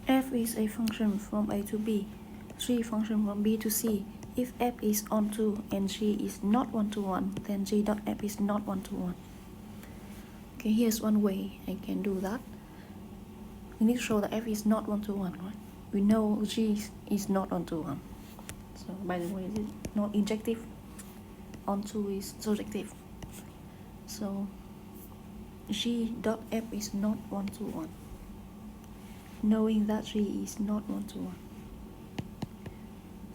f is a function from a to b, g function from b to c. If f is onto and g is not one-to-one, then g dot f is not one-to-one. Okay, here's one way I can do that. We need to show that f is not one-to-one, right? We know g is not one-to-one. So by the way, this is not injective. Onto is surjective. So g dot f is not one-to-one. Knowing that g is not one-to-one.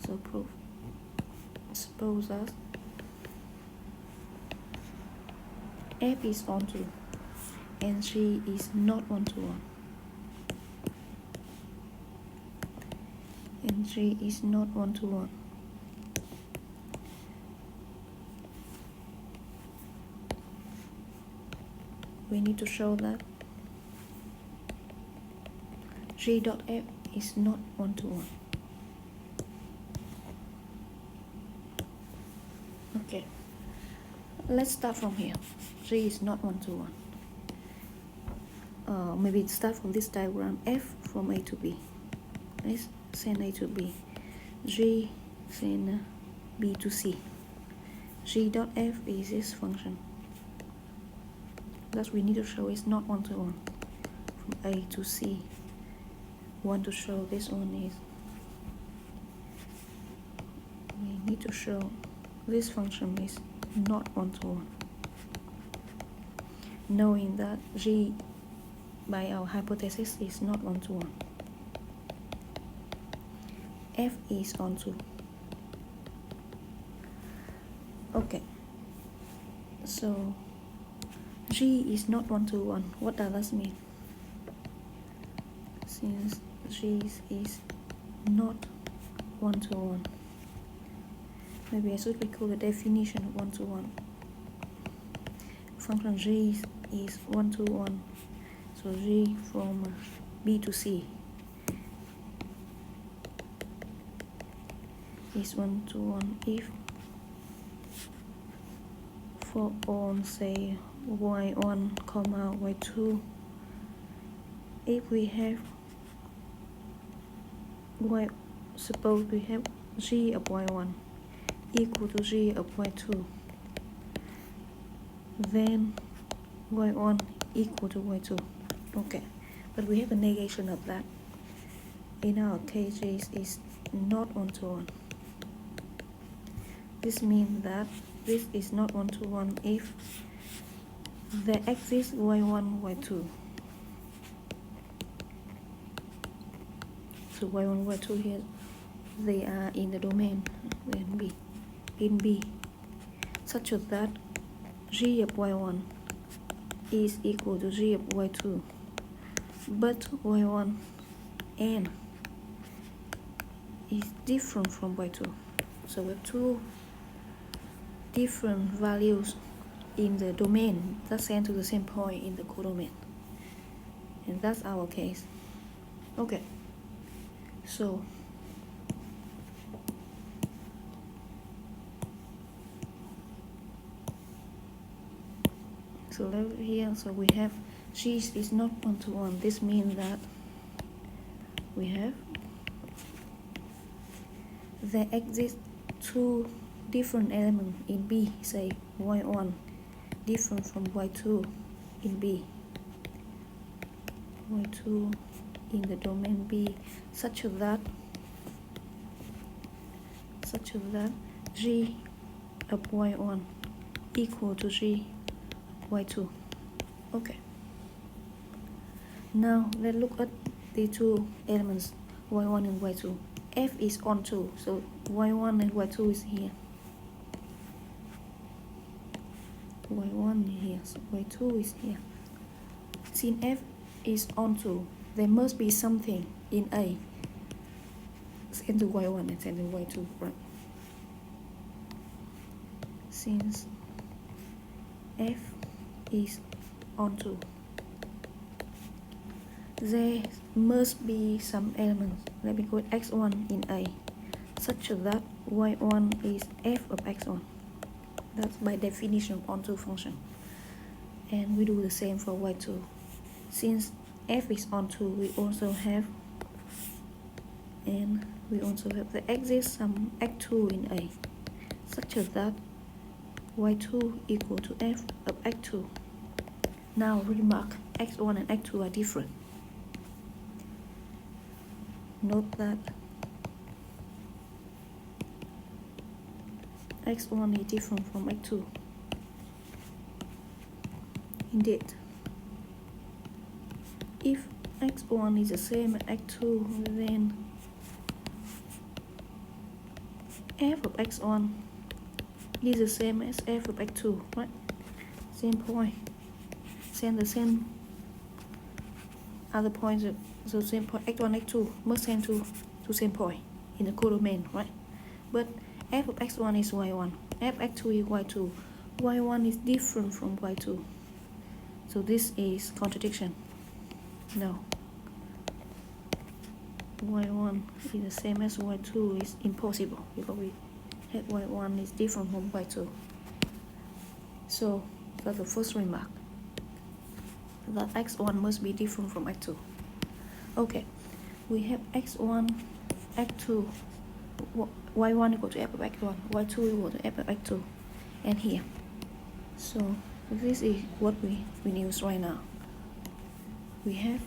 So proof. Suppose that f is onto and g is not one-to-one. And g is not one-to-one. We need to show that g dot f is not one-to-one. Okay, let's start from here. G is not one-to-one. Maybe start from this diagram. F from A to B. Let's send A to B. G send B to C. G dot f is this function. That we need to show is not one-to-one. From A to C. Want to show this one is. We need to show this function is not one-to-one. Knowing that g by our hypothesis is not one-to-one. F is onto. Okay. So g is not one-to-one. What does that mean? Since g is not one-to-one. Maybe I should recall the definition of one-to-one. Function g is one-to-one. So g from B to C is one-to-one if for all say y1, y2, if we have suppose we have g of y1 equal to g of y2, then y1 equal to y2. Okay, but we have a negation of that. In our case, g is not one-to-one. This means that this is not one-to-one if there exists y1, y2. So y1, y2 here, they are in the domain in B, such that g of y1 is equal to g of y2, but y1 n is different from y2. So we have two different values in the domain that send to the same point in the codomain, and that's our case. Okay, so here, so we have g is not one-to-one. This means that we have there exist two different elements in B, say y1 different from y2 in B, y2 in the domain B, such that g of y1 equal to g of y2. Okay, now let's look at the two elements y1 and y2. F is onto, so y1 and y2 is here. y1 here, so y2 is here. Since f is onto, there must be something in A send to y1 and send to y2, right? Since f is onto, there must be some element, let me call it x1 in A, such that y1 is f of x1. That's by definition of onto function. And we do the same for y2. Since f is onto, we also have And we also have there exists some x2 in A, such that y2 equal to f of x2. Now remark x1 and x2 are different. Note that x1 is different from x2. Indeed, if x1 is the same as x2, then f of x1 is the same as f of x2, right? Same point, send the same other points, so same point x1, x2 must send to same point in the codomain, right? But f of x1 is y1, f of x2 is y2, y1 is different from y2, so this is contradiction. No, y1 is the same as y2 is impossible because we have y1 is different from y2. So that's the first remark, that x1 must be different from x2. Okay, we have x1, x2, y1 equal to f of x1, y2 equal to f of x2, and here. So this is what we use right now. We have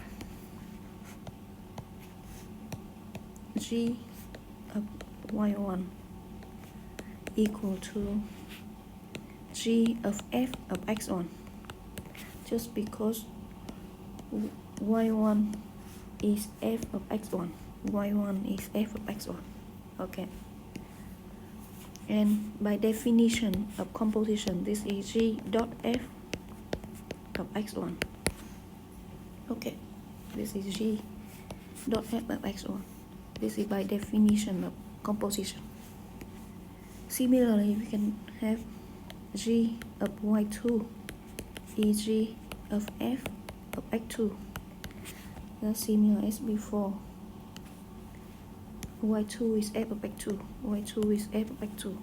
g of y1 equal to g of f of x1, just because y1 is f of x1, y1 is f of x1. Okay, and by definition of composition, this is g dot f of x1. Okay, this is g dot f of x1. This is by definition of composition. Similarly, we can have g of y2 is g of f of x2. That's similar as before. y2 is f of x2, y2 is f of x2,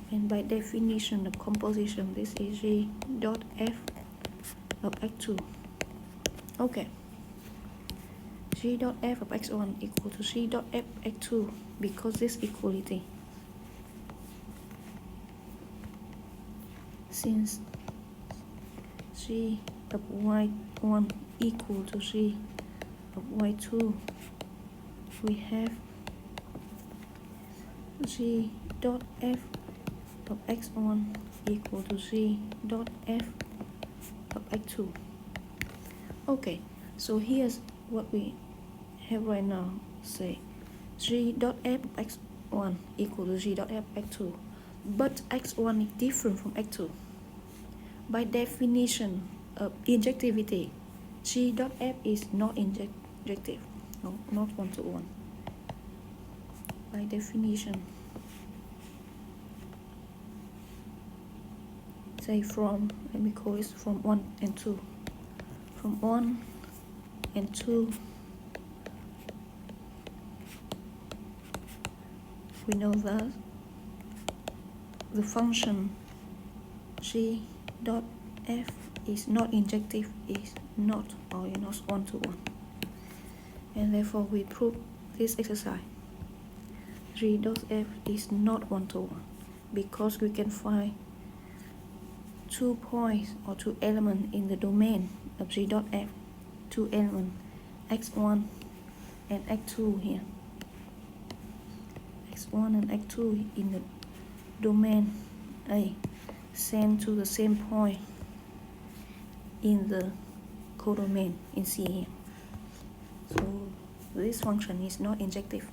and by definition of composition, this is g dot f of x2. Okay, g dot f of x1 equal to g dot f of x2 because this equality. Since g of y1 equal to g of y2, we have g dot f of x1 equal to g dot f of x2. Okay, so here's what we have right now. Say g dot f of x1 equal to g dot f of x2, but x1 is different from x2. By definition of injectivity, g dot f is not injective, no, not one-to-one. By definition, say from, let me call it from 1 and 2. From 1 and 2, we know that the function g dot f is not injective, is not or not one-to-one, and therefore we prove this exercise. G dot f is not one-to-one because we can find 2 points or 2 elements in the domain of g dot f, 2 elements x1 and x2 here. x1 and x2 in the domain A send to the same point in the codomain in C here. So this function is not injective.